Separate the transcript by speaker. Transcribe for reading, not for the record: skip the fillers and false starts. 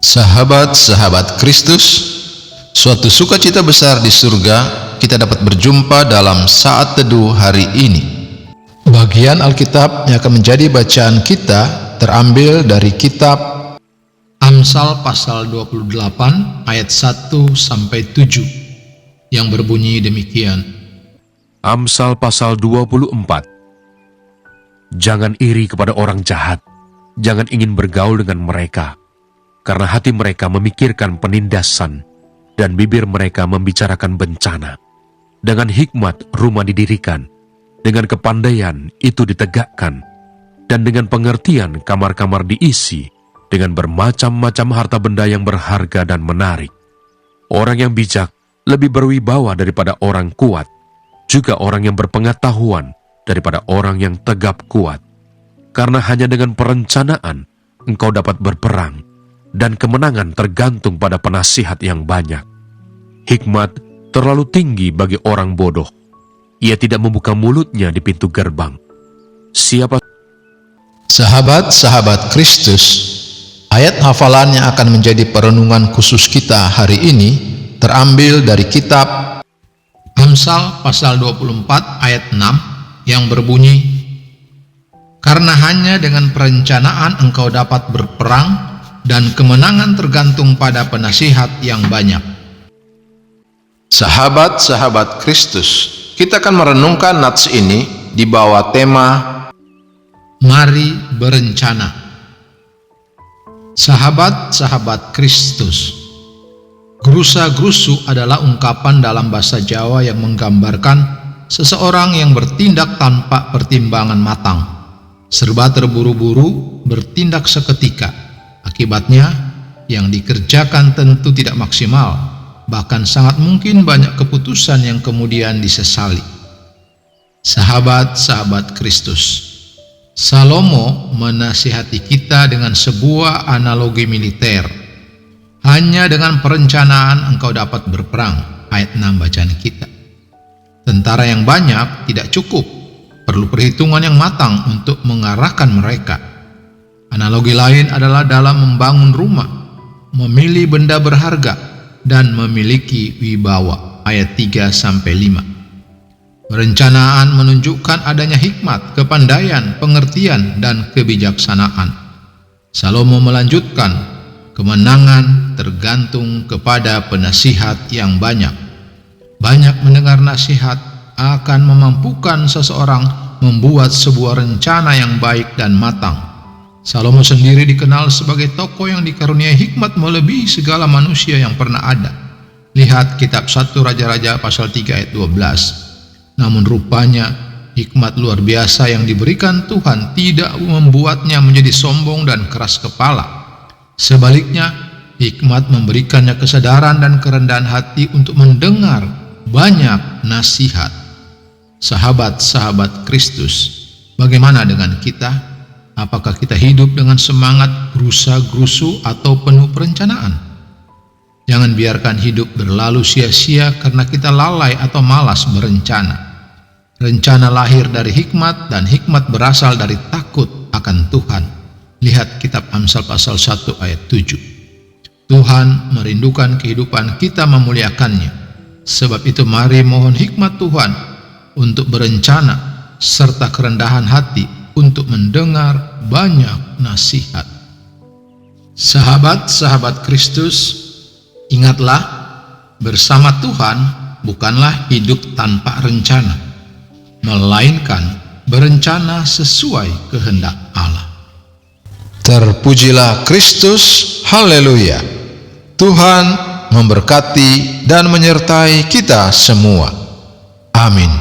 Speaker 1: Sahabat-sahabat Kristus, suatu sukacita besar di surga kita dapat berjumpa dalam saat teduh hari ini. Bagian Alkitab yang akan menjadi bacaan kita terambil dari kitab Amsal pasal 28 ayat 1-7 yang berbunyi demikian.
Speaker 2: Amsal pasal 24. Jangan iri kepada orang jahat, jangan ingin bergaul dengan mereka, karena hati mereka memikirkan penindasan, dan bibir mereka membicarakan bencana. Dengan hikmat rumah didirikan, dengan kepandaian itu ditegakkan, dan dengan pengertian kamar-kamar diisi, dengan bermacam-macam harta benda yang berharga dan menarik. Orang yang bijak lebih berwibawa daripada orang kuat, juga orang yang berpengetahuan daripada orang yang tegap kuat. Karena hanya dengan perencanaan engkau dapat berperang, dan kemenangan tergantung pada penasihat yang banyak. Hikmat terlalu tinggi bagi orang bodoh. Ia tidak membuka mulutnya di pintu gerbang.
Speaker 1: Sahabat-sahabat Kristus, ayat hafalan yang akan menjadi perenungan khusus kita hari ini terambil dari kitab Amsal pasal 24 ayat 6 yang berbunyi, "Karena hanya dengan perencanaan engkau dapat berperang, dan kemenangan tergantung pada penasihat yang banyak." Sahabat-sahabat Kristus, kita akan merenungkan nats ini di bawah tema Mari Berencana. Sahabat-sahabat Kristus, gerusa-gerusu adalah ungkapan dalam bahasa Jawa yang menggambarkan seseorang yang bertindak tanpa pertimbangan matang, serba terburu-buru, bertindak seketika. Akibatnya, yang dikerjakan tentu tidak maksimal, bahkan sangat mungkin banyak keputusan yang kemudian disesali. Sahabat-sahabat Kristus, Salomo menasihati kita dengan sebuah analogi militer. Hanya dengan perencanaan engkau dapat berperang, ayat 6 bacaan kita. Tentara yang banyak tidak cukup, perlu perhitungan yang matang untuk mengarahkan mereka. Analogi lain adalah dalam membangun rumah, memilih benda berharga, dan memiliki wibawa, ayat 3-5. Perencanaan menunjukkan adanya hikmat, kepandaian, pengertian, dan kebijaksanaan. Salomo melanjutkan, kemenangan tergantung kepada penasihat yang banyak. Banyak mendengar nasihat akan memampukan seseorang membuat sebuah rencana yang baik dan matang. Salomo sendiri dikenal sebagai tokoh yang dikaruniai hikmat melebihi segala manusia yang pernah ada. Lihat kitab 1 Raja-Raja pasal 3 ayat 12. Namun rupanya hikmat luar biasa yang diberikan Tuhan tidak membuatnya menjadi sombong dan keras kepala. Sebaliknya, hikmat memberikannya kesadaran dan kerendahan hati untuk mendengar banyak nasihat. Sahabat-sahabat Kristus, bagaimana dengan kita? Apakah kita hidup dengan semangat gerusa-gerusu atau penuh perencanaan? Jangan biarkan hidup berlalu sia-sia karena kita lalai atau malas berencana. Rencana lahir dari hikmat, dan hikmat berasal dari takut akan Tuhan. Lihat kitab Amsal pasal 1 ayat 7. Tuhan merindukan kehidupan kita memuliakannya. Sebab itu mari mohon hikmat Tuhan untuk berencana, serta kerendahan hati untuk mendengar banyak nasihat. Sahabat-sahabat Kristus, ingatlah, bersama Tuhan bukanlah hidup tanpa rencana, melainkan berencana sesuai kehendak Allah. Terpujilah Kristus, haleluya. Tuhan memberkati dan menyertai kita semua. Amin.